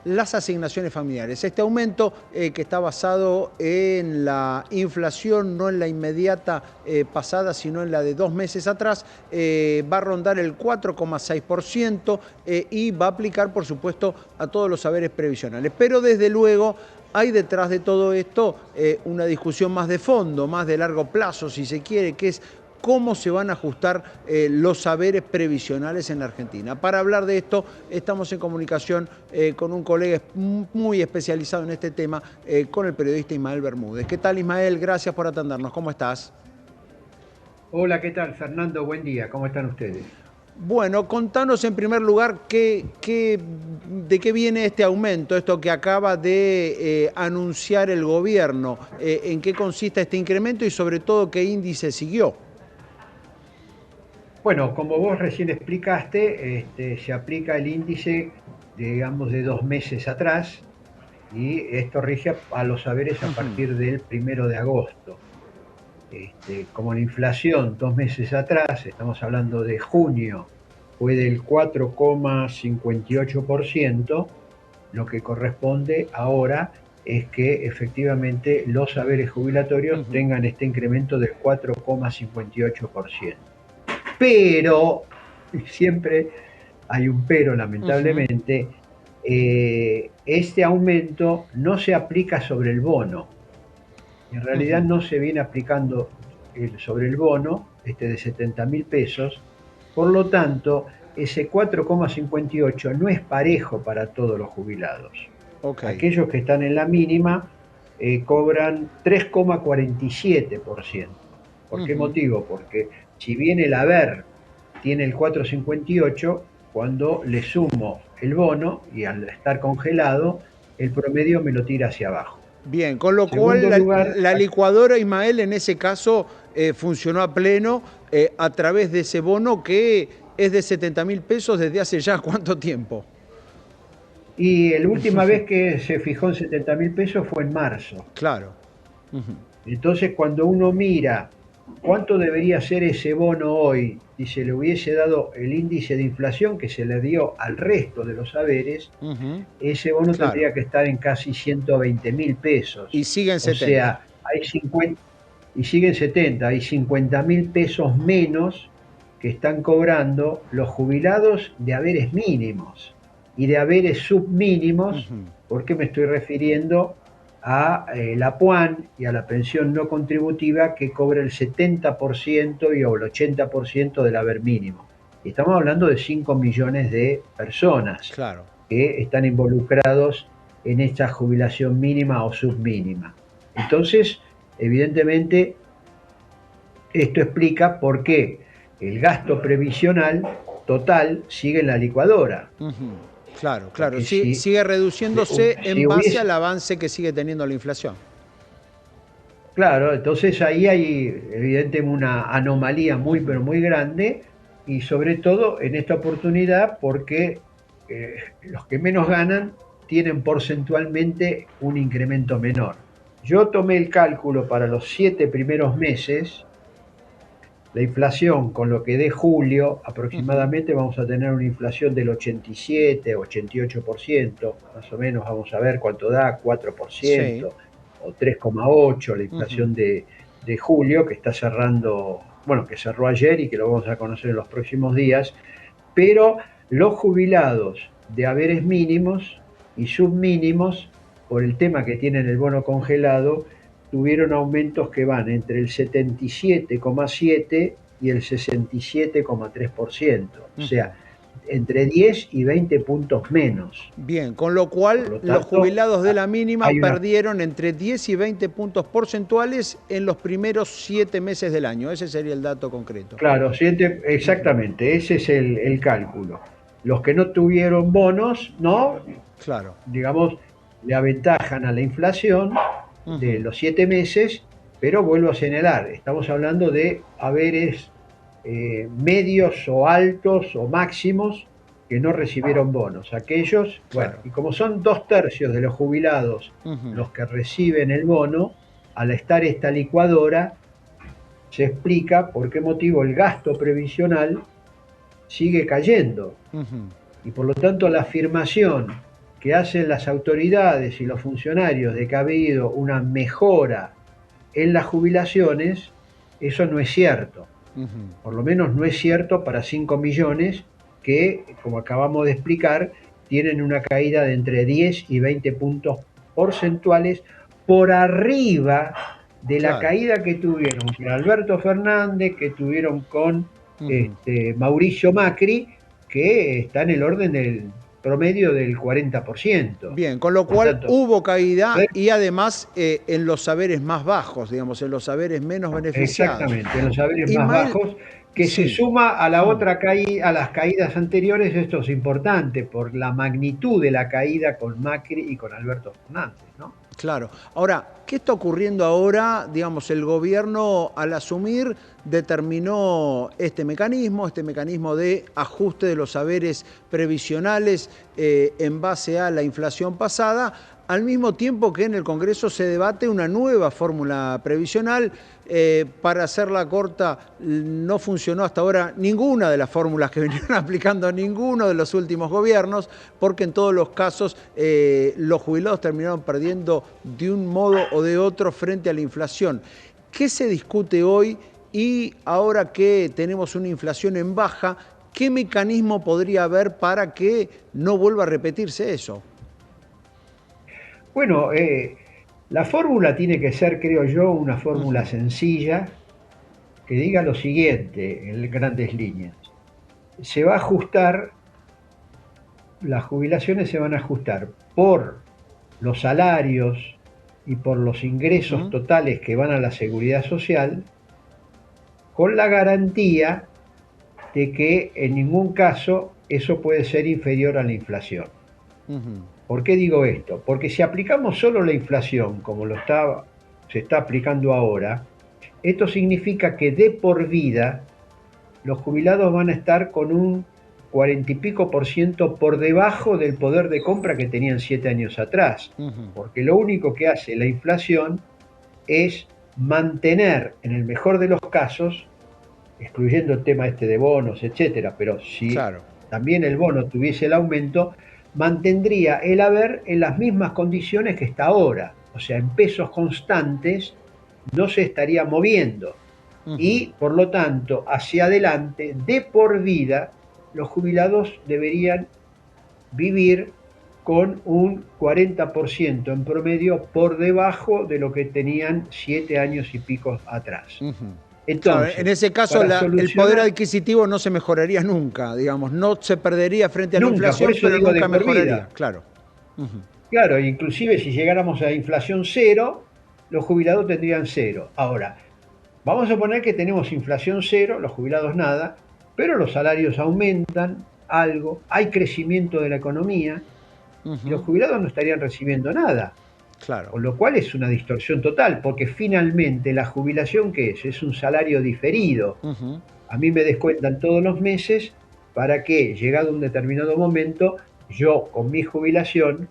las asignaciones familiares. Este aumento que está basado en la inflación, no en la inmediata pasada, sino en la de 2 meses atrás, va a rondar el 4,6% y va a aplicar, por supuesto, a todos los saberes previsionales. Pero desde luego hay detrás de todo esto una discusión más de fondo, más de largo plazo, si se quiere, que es cómo se van a ajustar los saberes previsionales en la Argentina. Para hablar de esto, estamos en comunicación con un colega muy especializado en este tema, con el periodista Ismael Bermúdez. ¿Qué tal, Ismael? Gracias por atendernos. ¿Cómo estás? Hola, ¿qué tal, Fernando? Buen día, ¿cómo están ustedes? Bueno, contanos en primer lugar de qué viene este aumento, esto que acaba de anunciar el gobierno, en qué consiste este incremento y sobre todo qué índice siguió. Bueno, como vos recién explicaste, se aplica el índice, digamos, de 2 meses atrás y esto rige a los saberes a Ujú. partir del 1 de agosto. Como la inflación 2 meses atrás, estamos hablando de junio, fue del 4,58%, lo que corresponde ahora es que efectivamente los saberes jubilatorios Ujú. tengan este incremento del 4,58%. Pero, siempre hay un pero Ujú. lamentablemente, este aumento no se aplica sobre el bono. En realidad Ujú. no se viene aplicando sobre el bono, de 70.000 pesos, por lo tanto, ese 4,58 no es parejo para todos los jubilados. Ok. Aquellos que están en la mínima cobran 3,47%. ¿Por qué Ujú. motivo? Porque si bien el haber tiene el 4,58, cuando le sumo el bono y al estar congelado, el promedio me lo tira hacia abajo. Bien, con lo cual Segundo lugar, la licuadora, Ismael, en ese caso funcionó a pleno a través de ese bono que es de 70.000 pesos desde hace ya cuánto tiempo. y la última vez que se fijó en 70.000 pesos fue en marzo. Claro. Ujú. Entonces, cuando uno mira cuánto debería ser ese bono hoy si se le hubiese dado el índice de inflación que se le dio al resto de los saberes, Ujú. ese bono Claro. tendría que estar en casi 120.000 pesos. Y sigue en O 70. sea, hay 50, y siguen 70, hay 50.000 pesos menos que están cobrando los jubilados de haberes mínimos y de haberes submínimos. Ujú. ¿Por qué me estoy refiriendo a la PUAN y a la pensión no contributiva que cobra el 70% y o el 80% del haber mínimo? Y estamos hablando de 5 millones de personas Claro. que están involucrados en esta jubilación mínima o submínima. Entonces, evidentemente, esto explica por qué el gasto previsional total sigue en la licuadora. Ujú. Claro, claro. Porque Sigue reduciéndose si en base hubiese, al avance que sigue teniendo la inflación. claro, entonces ahí hay evidentemente una anomalía muy, pero Ujú. muy grande, y sobre todo en esta oportunidad porque los que menos ganan tienen porcentualmente un incremento menor. Yo tomé el cálculo para los 7 primeros meses. La inflación, con lo que dé julio, Ujú. aproximadamente vamos a tener una inflación del 87, 88%, más o menos vamos a ver cuánto da, Sí. 4% o 3,8% la Ujú. inflación de julio, que está cerrando, bueno, que cerró ayer y que lo vamos a conocer en los próximos días, pero los jubilados de haberes mínimos y submínimos, por el tema que tienen el bono congelado, tuvieron aumentos que van entre el 77,7 y el 67,3%, o sea, Ujú. entre 10 y 20 puntos menos. Bien, con lo Por cual lo los tanto, jubilados de la mínima hay una, perdieron entre 10 y 20 puntos porcentuales en los primeros 7 meses del año. Ese sería el dato concreto. claro, Ujú. exactamente, ese es el cálculo. Los que no tuvieron bonos, no, Claro. digamos, le aventajan a la inflación de Ujú. los 7 meses, pero vuelvo a señalar, estamos hablando de haberes medios o altos o máximos que no recibieron bonos. Aquellos, bueno, Claro. y como son 2 tercios de los jubilados Ujú. los que reciben el bono, al estar esta licuadora, se explica por qué motivo el gasto previsional sigue cayendo Ujú. y por lo tanto la afirmación que hacen las autoridades y los funcionarios de que ha habido una mejora en las jubilaciones, eso no es cierto. Por lo menos no es cierto para 5 millones que, como acabamos de explicar, tienen una caída de entre 10 y 20 puntos porcentuales por arriba de la caída que tuvieron con Alberto Fernández, que tuvieron con Mauricio Macri, que está en el orden del promedio del 40%. Bien, con lo cual hubo caída y además en los saberes más bajos, digamos, en los saberes menos beneficiados. Exactamente, en los saberes más bajos, que se suma a la otra caída, a las caídas anteriores. Esto es importante por la magnitud de la caída con Macri y con Alberto Fernández, ¿no? Claro. Ahora, ¿qué está ocurriendo ahora? Digamos, el gobierno al asumir determinó este mecanismo de ajuste de los saberes previsionales en base a la inflación pasada, al mismo tiempo que en el Congreso se debate una nueva fórmula previsional. Para hacerla corta, no funcionó hasta ahora ninguna de las fórmulas que vinieron aplicando ninguno de los últimos gobiernos, porque en todos los casos los jubilados terminaron perdiendo de un modo o de otro frente a la inflación. ¿Qué se discute hoy? Y ahora que tenemos una inflación en baja, ¿qué mecanismo podría haber para que no vuelva a repetirse eso? Bueno, la fórmula tiene que ser, creo yo, una fórmula sencilla que diga lo siguiente en grandes líneas. Se va a ajustar, las jubilaciones se van a ajustar por los salarios y por los ingresos totales que van a la seguridad social, con la garantía de que en ningún caso eso puede ser inferior a la inflación. ¿Por qué digo esto? Porque si aplicamos solo la inflación, como se está aplicando ahora, esto significa que de por vida los jubilados van a estar con un 40 y pico % por debajo del poder de compra que tenían 7 años atrás. Porque lo único que hace la inflación es mantener, en el mejor de los casos, excluyendo el tema de bonos, etcétera, pero si también el bono tuviese el aumento, mantendría el haber en las mismas condiciones que está ahora, o sea, en pesos constantes no se estaría moviendo. Y por lo tanto, hacia adelante, de por vida, los jubilados deberían vivir con un 40% en promedio por debajo de lo que tenían 7 años y pico atrás. Entonces, claro, en ese caso el poder adquisitivo no se mejoraría nunca, digamos, no se perdería frente a la inflación, pero nunca mejoraría. Claro. Claro, inclusive si llegáramos a inflación cero, los jubilados tendrían cero. Ahora, vamos a suponer que tenemos inflación cero, los jubilados nada, pero los salarios aumentan algo, hay crecimiento de la economía, y los jubilados no estarían recibiendo nada. Claro. Con lo cual es una distorsión total, porque finalmente la jubilación, ¿qué es? Es un salario diferido. A mí me descuentan todos los meses para que, llegado un determinado momento, yo con mi jubilación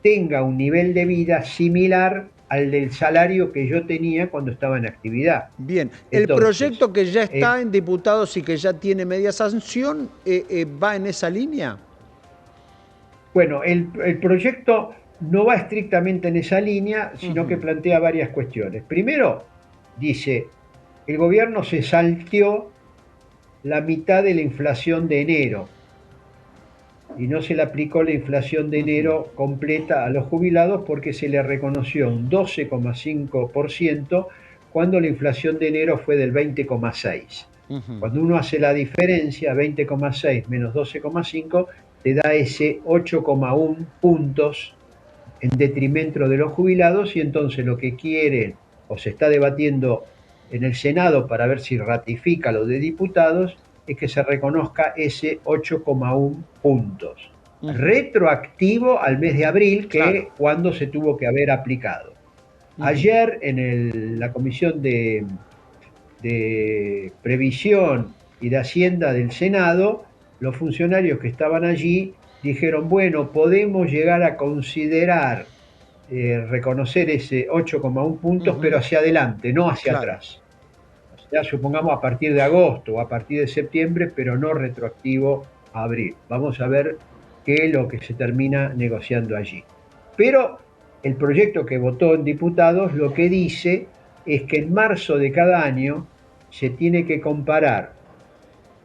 tenga un nivel de vida similar al del salario que yo tenía cuando estaba en actividad. Bien, el proyecto que ya está en diputados y que ya tiene media sanción, ¿va en esa línea? Bueno, el proyecto no va estrictamente en esa línea, sino que plantea varias cuestiones. Primero, dice, el gobierno se salteó la mitad de la inflación de enero y no se le aplicó la inflación de enero completa a los jubilados porque se le reconoció un 12,5% cuando la inflación de enero fue del 20,6%. Cuando uno hace la diferencia, 20,6 menos 12,5, te da ese 8,1 puntos en detrimento de los jubilados, y entonces lo que quiere o se está debatiendo en el Senado para ver si ratifica lo de diputados es que se reconozca ese 8,1 puntos retroactivo al mes de abril, que cuando se tuvo que haber aplicado. Ayer en la Comisión de Previsión y de Hacienda del Senado, los funcionarios que estaban allí dijeron, bueno, podemos llegar a considerar reconocer ese 8,1 puntos, pero hacia adelante, no hacia atrás. O sea, supongamos a partir de agosto o a partir de septiembre, pero no retroactivo a abril. Vamos a ver que lo que se termina negociando allí. Pero el proyecto que votó en diputados lo que dice es que en marzo de cada año se tiene que comparar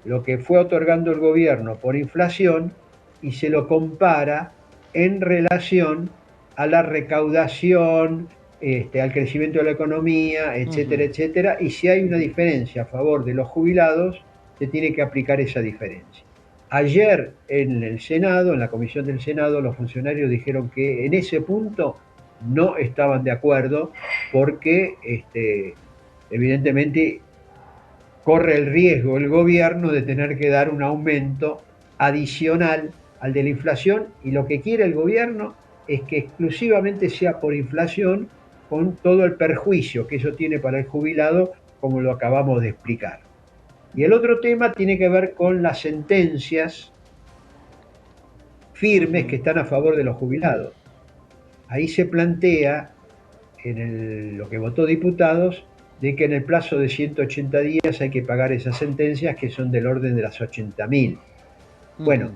lo que fue otorgando el gobierno por inflación y se lo compara en relación a la recaudación, al crecimiento de la economía, etcétera, etcétera, y si hay una diferencia a favor de los jubilados, se tiene que aplicar esa diferencia. Ayer en el Senado, en la comisión del Senado, los funcionarios dijeron que en ese punto no estaban de acuerdo porque evidentemente corre el riesgo el gobierno de tener que dar un aumento adicional al de la inflación, y lo que quiere el gobierno es que exclusivamente sea por inflación, con todo el perjuicio que eso tiene para el jubilado, como lo acabamos de explicar. Y el otro tema tiene que ver con las sentencias firmes que están a favor de los jubilados. Ahí se plantea, lo que votó diputados, de que en el plazo de 180 días hay que pagar esas sentencias, que son del orden de las 80.000. Bueno,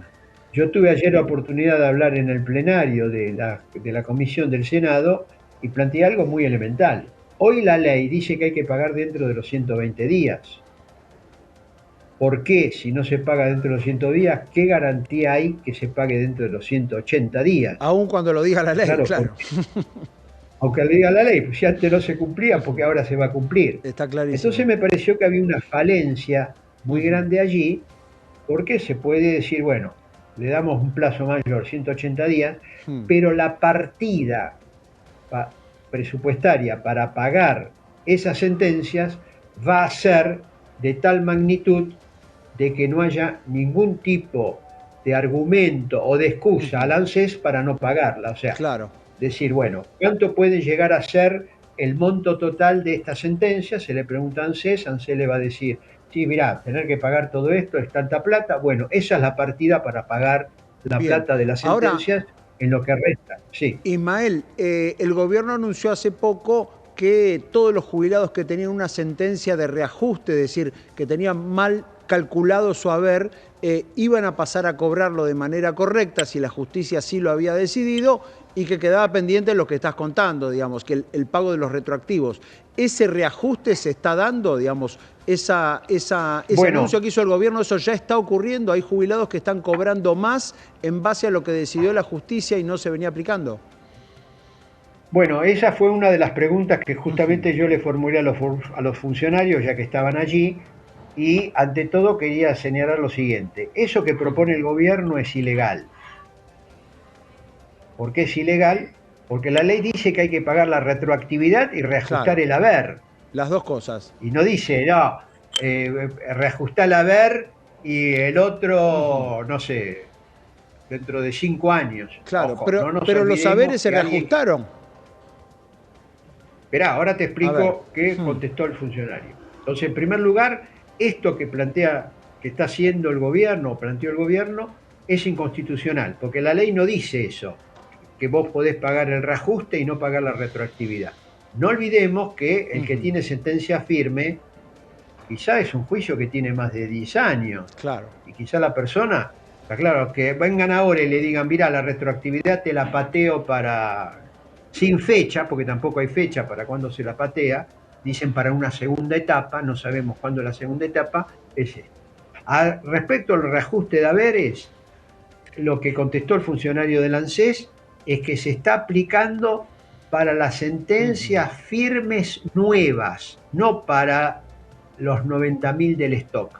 yo tuve ayer la oportunidad de hablar en el plenario de la comisión del Senado y planteé algo muy elemental. Hoy la ley dice que hay que pagar dentro de los 120 días. ¿Por qué, si no se paga dentro de los 100 días, qué garantía hay que se pague dentro de los 180 días? Aún cuando lo diga la ley, claro. Aunque le diga la ley, pues si antes no se cumplía, porque ahora se va a cumplir. Está clarísimo. Entonces me pareció que había una falencia muy grande allí, porque se puede decir, bueno, le damos un plazo mayor, 180 días, pero la partida presupuestaria para pagar esas sentencias va a ser de tal magnitud de que no haya ningún tipo de argumento o de excusa al ANSES para no pagarla. O sea, decir, bueno, ¿cuánto puede llegar a ser el monto total de esta sentencia? Se le pregunta a ANSES le va a decir, sí, mirá, tener que pagar todo esto es tanta plata. Bueno, esa es la partida para pagar la plata de las sentencias. Ahora, en lo que resta. Sí. Ismael, el gobierno anunció hace poco que todos los jubilados que tenían una sentencia de reajuste, es decir, que tenían mal calculado su haber, iban a pasar a cobrarlo de manera correcta si la justicia así lo había decidido, y que quedaba pendiente lo que estás contando, digamos, que el pago de los retroactivos. ¿Ese reajuste se está dando, digamos, ese anuncio que hizo el gobierno, eso ya está ocurriendo? ¿Hay jubilados que están cobrando más en base a lo que decidió la justicia y no se venía aplicando? Bueno, esa fue una de las preguntas que justamente yo le formulé a los funcionarios, ya que estaban allí, y ante todo quería señalar lo siguiente: eso que propone el gobierno es ilegal. ¿Por qué es ilegal? Porque la ley dice que hay que pagar la retroactividad y reajustar el haber. Las dos cosas. Y no dice, no, reajustar el haber y el otro, no sé, dentro de 5 años. Claro, ojo, pero los haberes se reajustaron. Esperá, ahora te explico qué contestó el funcionario. Entonces, en primer lugar, esto que plantea, que está haciendo el gobierno, planteó el gobierno, es inconstitucional, porque la ley no dice eso, que vos podés pagar el reajuste y no pagar la retroactividad. No olvidemos que el que tiene sentencia firme, quizá es un juicio que tiene más de 10 años. Claro. Y quizá la persona, está claro, que vengan ahora y le digan, mirá, la retroactividad te la pateo para, sin fecha, porque tampoco hay fecha para cuándo se la patea, dicen para una segunda etapa, no sabemos cuándo la segunda etapa, es esto. Respecto al reajuste de haberes, lo que contestó el funcionario del ANSES es que se está aplicando para las sentencias firmes nuevas, no para los 90.000 del stock,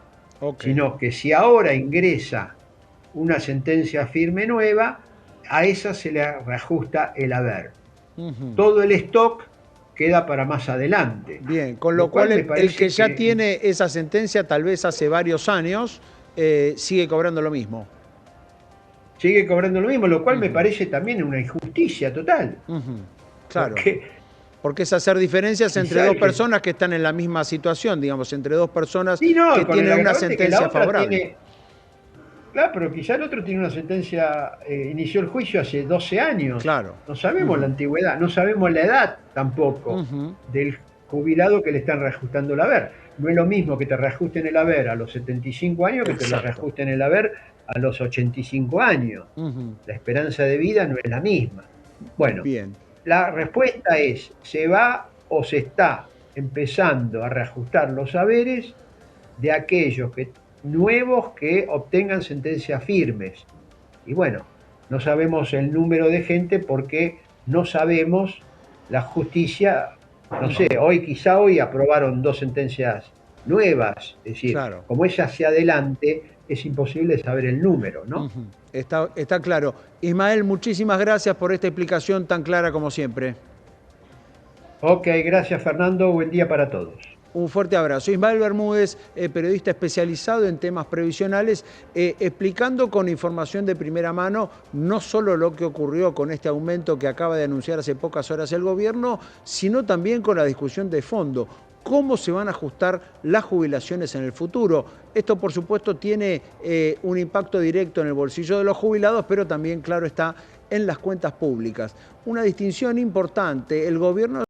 sino que si ahora ingresa una sentencia firme nueva, a esa se le reajusta el haber. Todo el stock queda para más adelante. Bien, con lo cual el que ya tiene esa sentencia, tal vez hace varios años, sigue cobrando lo mismo. Sigue cobrando lo mismo, lo cual me parece también una injusticia total. Claro, porque es hacer diferencias entre dos personas que están en la misma situación, digamos, entre dos personas que tienen una sentencia favorable. Claro, pero quizá el otro tiene una sentencia, inició el juicio hace 12 años. Claro. No sabemos la antigüedad, no sabemos la edad tampoco del jubilado que le están reajustando el haber. No es lo mismo que te reajusten el haber a los 75 años que te lo Exacto. reajusten el haber a los 85 años. Ujú. La esperanza de vida no es la misma. Bueno, Bien. la respuesta es, ¿se va o se está empezando a reajustar los haberes de aquellos nuevos que obtengan sentencias firmes? Y bueno, no sabemos el número de gente porque no sabemos la justicia, no sé, Ujú. quizá hoy aprobaron 2 sentencias nuevas, es decir, Claro. como es hacia adelante, es imposible saber el número, ¿no? Ujú. Está claro. Ismael, muchísimas gracias por esta explicación tan clara como siempre. Ok, gracias Fernando, buen día para todos. Un fuerte abrazo. Ismael Bermúdez, periodista especializado en temas previsionales, explicando con información de primera mano no solo lo que ocurrió con este aumento que acaba de anunciar hace pocas horas el gobierno, sino también con la discusión de fondo. ¿Cómo se van a ajustar las jubilaciones en el futuro? Esto, por supuesto, tiene un impacto directo en el bolsillo de los jubilados, pero también, claro está, en las cuentas públicas. Una distinción importante, el gobierno